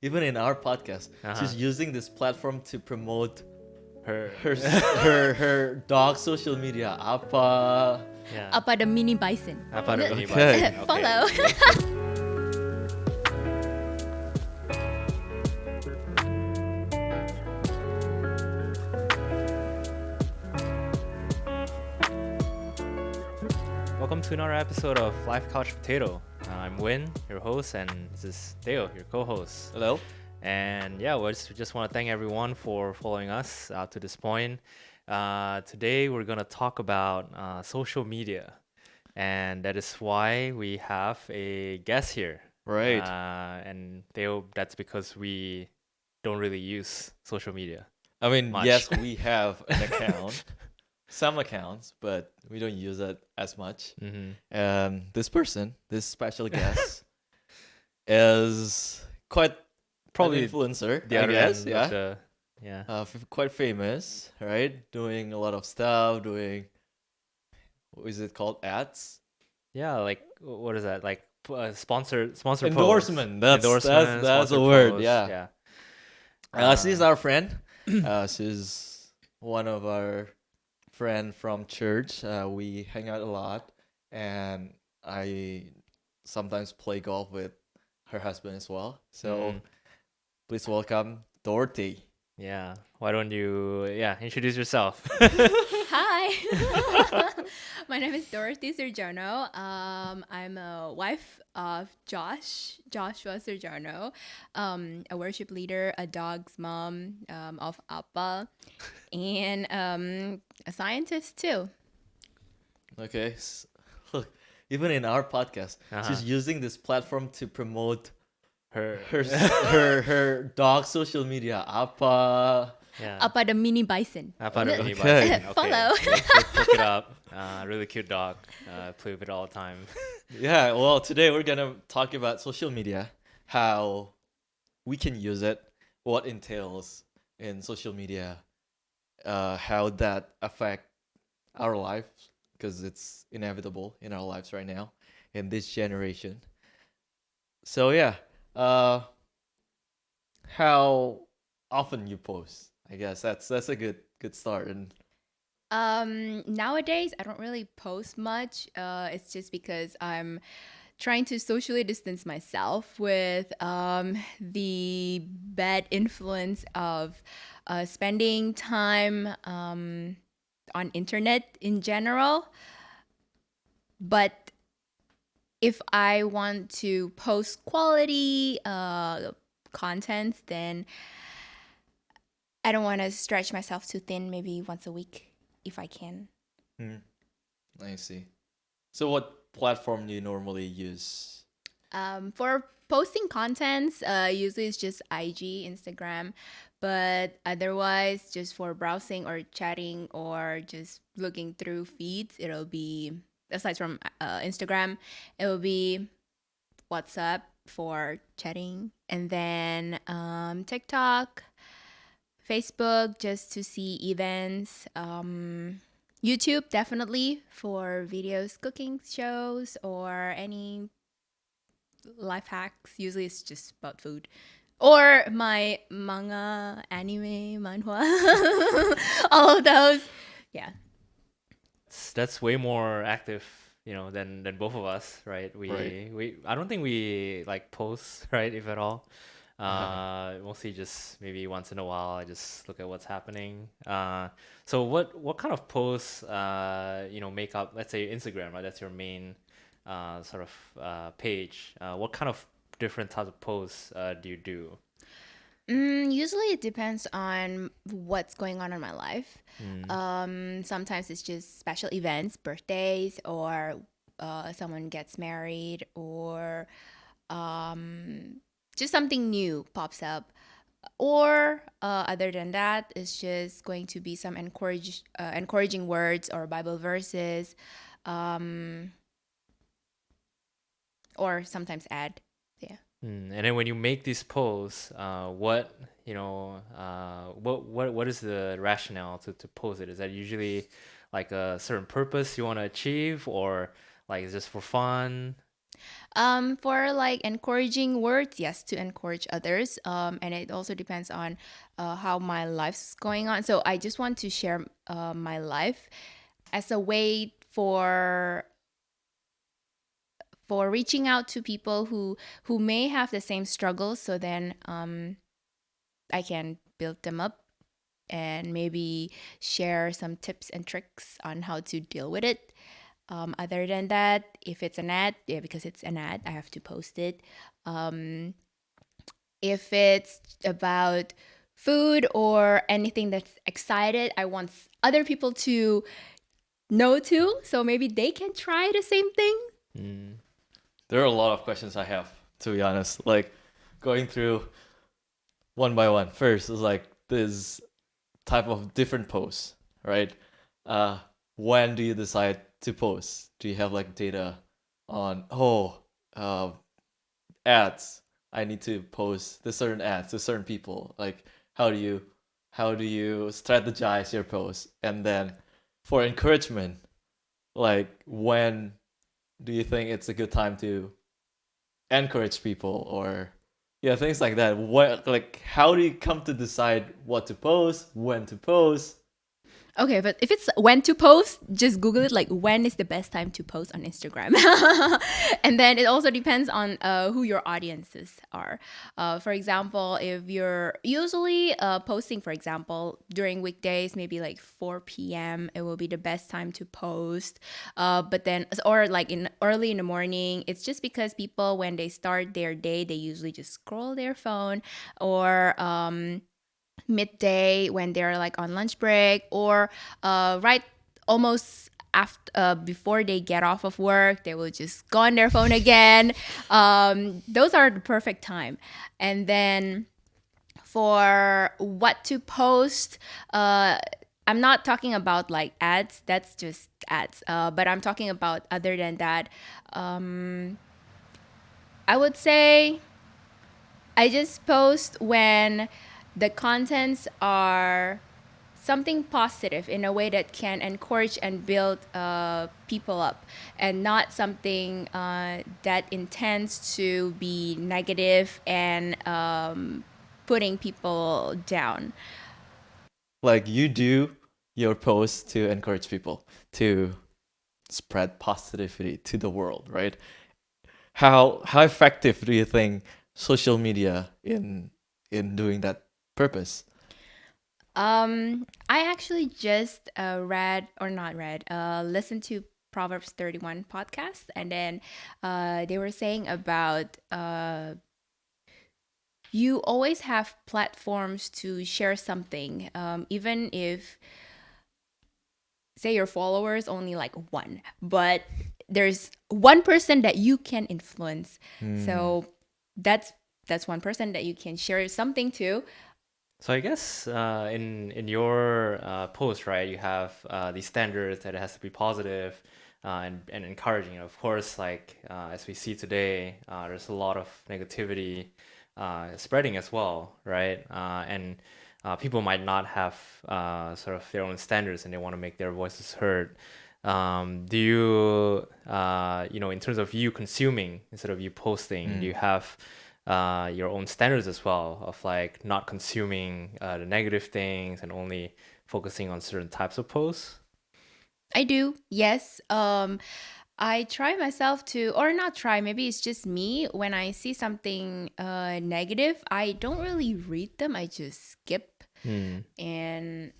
even in our podcast, she's using this platform to promote her her dog social media. Apa? yeah. Apa the mini bison. Apa the mini Okay. bison? Okay. Follow. Welcome to another episode of Life Couch Potato. I'm Win, your host, and this is Deo, your co-host. Hello. And yeah, we just want to thank everyone for following us out to this point. Today we're gonna talk about social media, and that is why we have a guest here. Right. And Deo, that's because we don't really use social media. I mean, much. yes, we have an account, some accounts, but we don't use it as much. Mm-hmm. This special guest, is quite Probably an influencer, The I other guess. end Yeah. of the Quite famous, right? Doing a lot of stuff, what is it called? Ads? yeah, like what is that? Like sponsored Endorsement. posts. That's Sponsored a word. posts, Yeah. She's our friend. She's one of our friend from church. We hang out a lot, and I sometimes play golf with her husband as well. So please welcome Dorothy. Yeah. Why don't you introduce yourself? Hi. My name is Dorothy Sergiano. I'm a wife of Joshua Sergiano, a worship leader, a dog's mom of Appa, and a scientist too. Okay. Look, even in our podcast, she's using this platform to promote her dog social media. Apa? Yeah. Apa the mini bison. Apa the mini Okay. bison. Okay. Follow. Let's look it up. Really cute dog. Play with it all the time. Yeah, well, today we're gonna talk about social media, how we can use it, what entails in social media, how that affect our lives, because it's inevitable in our lives right now, in this generation. So yeah, how often you post? I guess that's a good start. And Nowadays I don't really post much. It's just because I'm trying to socially distance myself with the bad influence of spending time on internet in general. But if I want to post quality content, then I don't want to stretch myself too thin. Maybe once a week, if I can. I see. So what platform do you normally use? For posting contents, usually it's just IG, Instagram, but otherwise, just for browsing or chatting or just looking through feeds, it'll be, aside from Instagram, it will be WhatsApp for chatting, and then TikTok, Facebook just to see events, YouTube definitely for videos, cooking shows, or any life hacks. Usually it's just about food. Or my manga, anime, manhwa, all of those. Yeah. That's way more active, than both of us, right? Right. We I don't think we like post, right, if at all. Mostly just maybe once in a while I just look at what's happening. So what kind of posts make up, let's say, Instagram, right? That's your main sort of page. What kind of different types of posts do you do? Usually it depends on what's going on in my life. Sometimes it's just special events, birthdays, or someone gets married, or just something new pops up. Or other than that, it's just going to be some encouraging words or Bible verses, or sometimes ad. Yeah. And then when you make these posts, what is the rationale to post it? Is that usually like a certain purpose you want to achieve, or like it's just for fun? For like encouraging words, yes, to encourage others. And it also depends on how my life's going on. So I just want to share my life as a way for reaching out to people who may have the same struggles. So then I can build them up and maybe share some tips and tricks on how to deal with it. Other than that, if it's an ad, yeah, because it's an ad, I have to post it. Um, if it's about food or anything that's excited, I want other people to know too, so maybe they can try the same thing. Mm. There are a lot of questions I have, to be honest. Like going through one by one. First is like this type of different posts, right? When do you decide to post? Do you have like data on uh, ads? I need to post the certain ads to certain people. Like how do you strategize your posts? And then for encouragement, like when do you think it's a good time to encourage people or yeah, things like that. What like how do you come to decide what to post, when to post? Okay, but if it's when to post, just Google it like when is the best time to post on Instagram. And then it also depends on who your audiences are. For example, if you're usually posting, for example, during weekdays, maybe like 4 p.m., it will be the best time to post. But then, or like in early in the morning, it's just because people, when they start their day, they usually just scroll their phone or, midday when they're like on lunch break or right almost after before they get off of work they will just go on their phone again. Those are the perfect time. And then for what to post, I'm not talking about like ads, that's just ads, but I'm talking about other than that. I would say I just post when the contents are something positive in a way that can encourage and build people up, and not something that intends to be negative and putting people down. Like you do your posts to encourage people to spread positivity to the world, right? How effective do you think social media in doing that purpose? I actually just read or not read, listened to Proverbs 31 podcast, and then they were saying about you always have platforms to share something, even if say your followers only like one, but there's one person that you can influence. So that's one person that you can share something to. So I guess in your post, right, you have these standards that it has to be positive and encouraging. Of course, like as we see today, there's a lot of negativity spreading as well, right? And people might not have sort of their own standards, and they want to make their voices heard. Do you, in terms of you consuming instead of you posting, do you have your own standards as well of like not consuming the negative things and only focusing on certain types of posts? I do, yes. I try myself to, or not try, maybe it's just me. When I see something negative, I don't really read them, I just skip. Hmm. And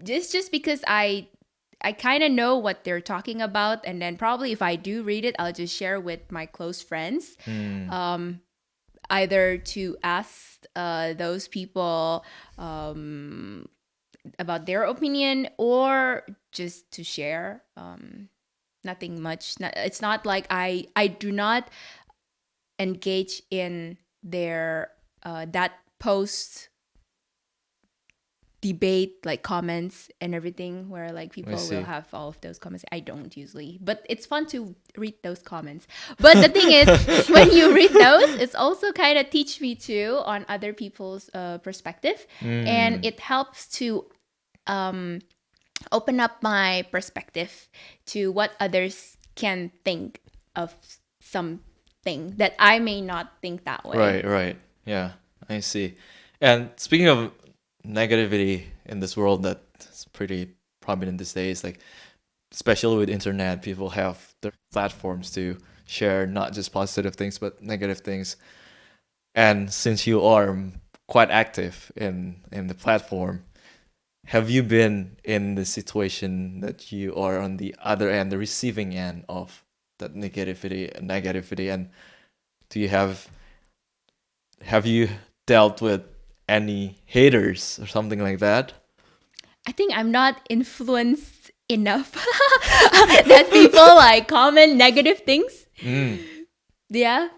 just because I kind of know what they're talking about, and then probably if I do read it, I'll just share with my close friends, either to ask those people about their opinion or just to share. Nothing much. It's not like I do not engage in their that post debate like comments and everything where like I people will see. have all of those comments. I don't usually, but it's fun to read those comments. But the thing is, when you read those, it's also kind of teach me too on other people's perspective, and it helps to open up my perspective to what others can think of something that I may not think that way. Right. Yeah, I see. And speaking of negativity in this world that's pretty prominent these days, like especially with internet, people have their platforms to share not just positive things but negative things. And since you are quite active in the platform, have you been in the situation that you are on the other end, the receiving end of that negativity, and do you have you dealt with any haters or something like that? I think I'm not influenced enough that people like comment negative things. Mm. Yeah.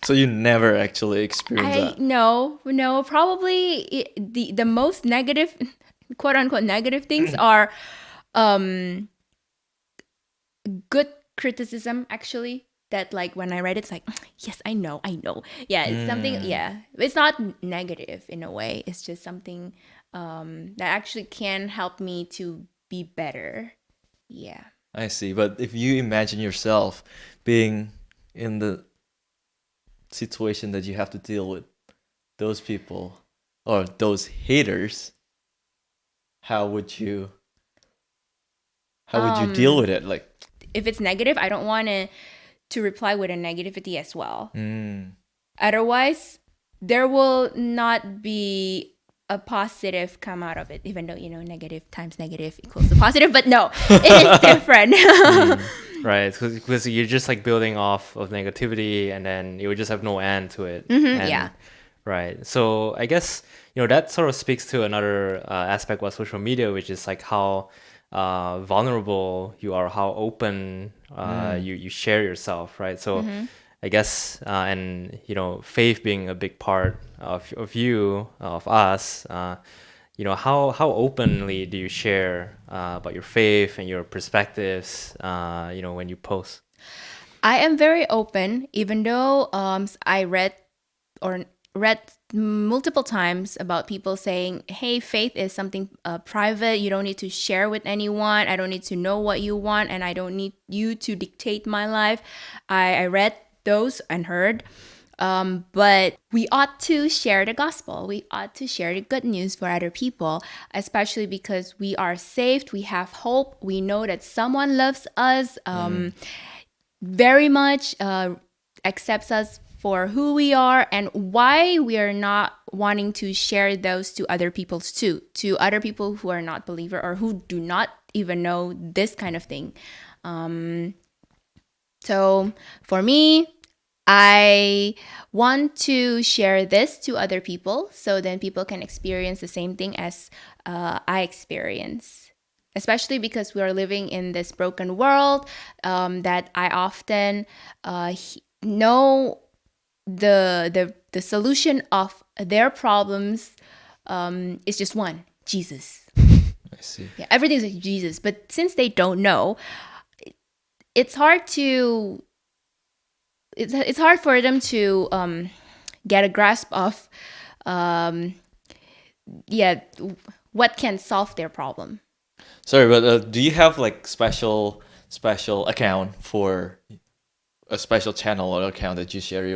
So you never actually experienced I that. no, probably the most negative, quote unquote negative things are um good criticism actually. That like when I read it, it's like yes, I know. Yeah, it's something. Mm. Yeah, it's not negative in a way. It's just something that actually can help me to be better. Yeah. I see. But if you imagine yourself being in the situation that you have to deal with those people or those haters, how would you deal with it? Like, If it's negative, I don't want to reply with a negativity as well. mm, Otherwise, there will not be a positive come out of it, even though, negative times negative equals to positive. But no, it is different. Right, because you're just like building off of negativity, and then you would just have no end to it. Yeah. Right. So I guess that sort of speaks to another aspect of social media, which is like how vulnerable you are, how open you share yourself, right? So I guess and faith being a big part of you of us. How openly do you share about your faith and your perspectives, when you post? I am very open, even though I read multiple times about people saying, hey, faith is something private. You don't need to share with anyone. I don't need to know what you want, and I don't need you to dictate my life. I read those and heard. But we ought to share the gospel. We ought to share the good news for other people, especially because we are saved. We have hope. We know that someone loves us very much, accepts us for who we are, and why we are not wanting to share those to other people too, to other people who are not believer or who do not even know this kind of thing. So for me, I want to share this to other people so then people can experience the same thing as I experience. Especially because we are living in this broken world, that I often know the solution of their problems is just one: Jesus. I see. Yeah, everything's like Jesus. But since they don't know, it's hard to it's hard for them to get a grasp of what can solve their problem. Sorry, but do you have like special account for a special channel or account that you share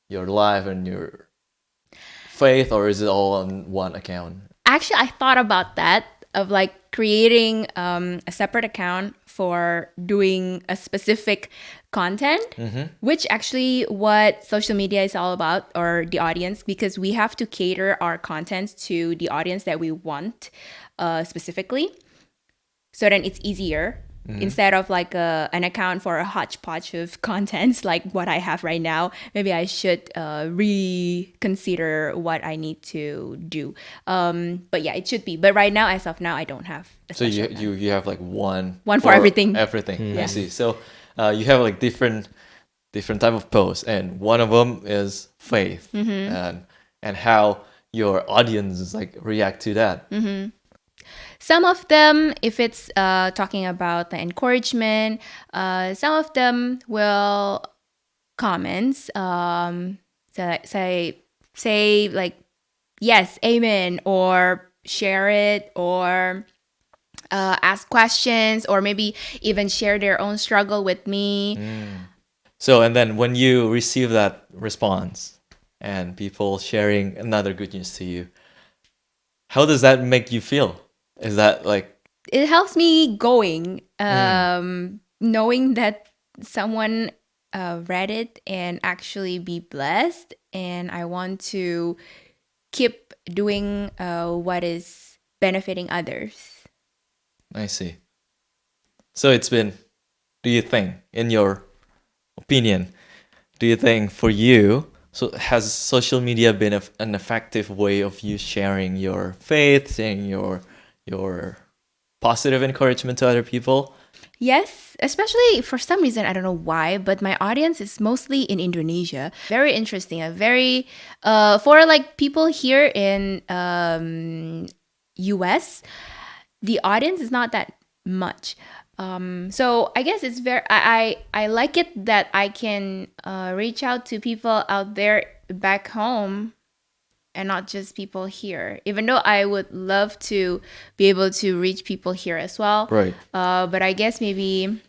your life and your faith, or is it all on one account? Actually, I thought about that, of like creating a separate account for doing a specific content, which actually what social media is all about, or the audience, because we have to cater our content to the audience that we want specifically. So then it's easier instead of like an account for a hodgepodge of contents like what I have right now. Maybe I should reconsider what I need to do. But yeah, it should be. But right now, as of now, I don't have a So special account. you have like one For everything. Everything. I Yes. see. So you have like different type of posts, and one of them is faith, and how your audience like react to that. Some of them, if it's talking about the encouragement, some of them will comments, say like, yes, amen, or share it, or ask questions, or maybe even share their own struggle with me. So, and then when you receive that response and people sharing another good news to you, how does that make you feel? Is that like, It helps me going, knowing that someone read it and actually be blessed, and I want to keep doing what is benefiting others. I see. So it's been, do you think, in your opinion, do you think for you, so has social media been an effective way of you sharing your faith, sharing your positive encouragement to other people? Yes, especially for some reason, I don't know why, but my audience is mostly in Indonesia. Very interesting. A very for like people here in US, the audience is not that much. So I guess it's very I like it that I can reach out to people out there back home and not just people here. Even though I would love to be able to reach people here as well. Right. But I guess maybe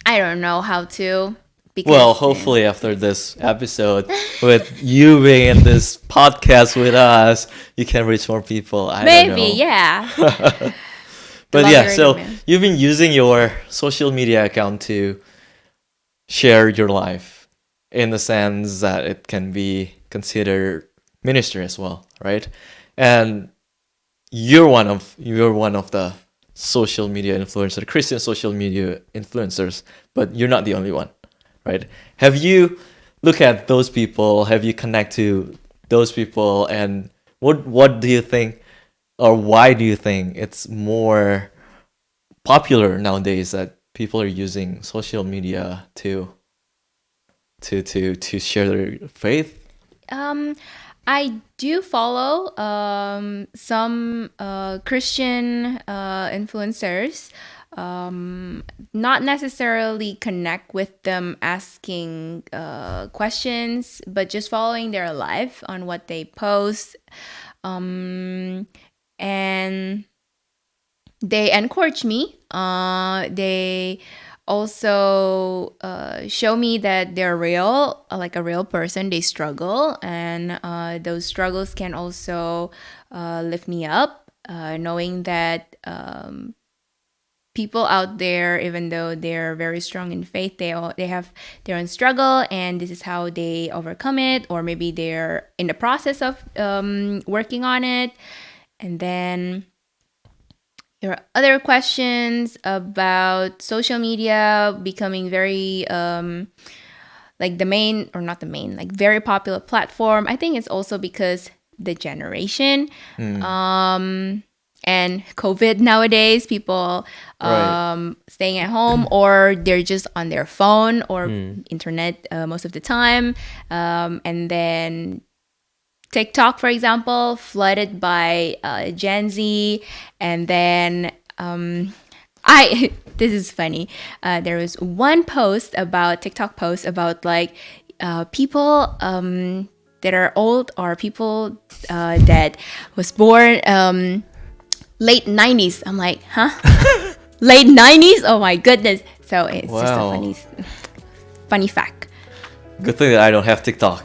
I don't know how to. Because Well, hopefully after this episode, with you being in this podcast with us, you can reach more people. I don't maybe, know. yeah. But yeah, Logarithm, so yeah. you've been using your social media account to share your life in the sense that it can be considered ministry as well, right? And you're one of the social media influencer, Christian social media influencers, but you're not the only one, right? Have you look at those people? Have you connect to those people? And what do you think, or why do you think it's more popular nowadays that people are using social media to share their faith? I do follow some Christian influencers. Not necessarily connect with them asking questions, but just following their life on what they post. And they encourage me. They also show me that they're real, like a real person. They struggle, and those struggles can also lift me up. Knowing that people out there, even though they're very strong in faith, they have their own struggle, and this is how they overcome it, or maybe they're in the process of working on it, and then there are other questions about social media becoming very like the main, or not the main, like very popular platform. I think it's also because the generation and COVID nowadays, people Right. staying at home, or they're just on their phone or internet most of the time, and then TikTok, for example, flooded by Gen Z, and then I this is funny. There was one post about TikTok post about like people that are old, or people that was born late 90s. I'm like, huh? Late 90s? Oh my goodness! So it's just a Wow. funny fact. Good thing that I don't have TikTok.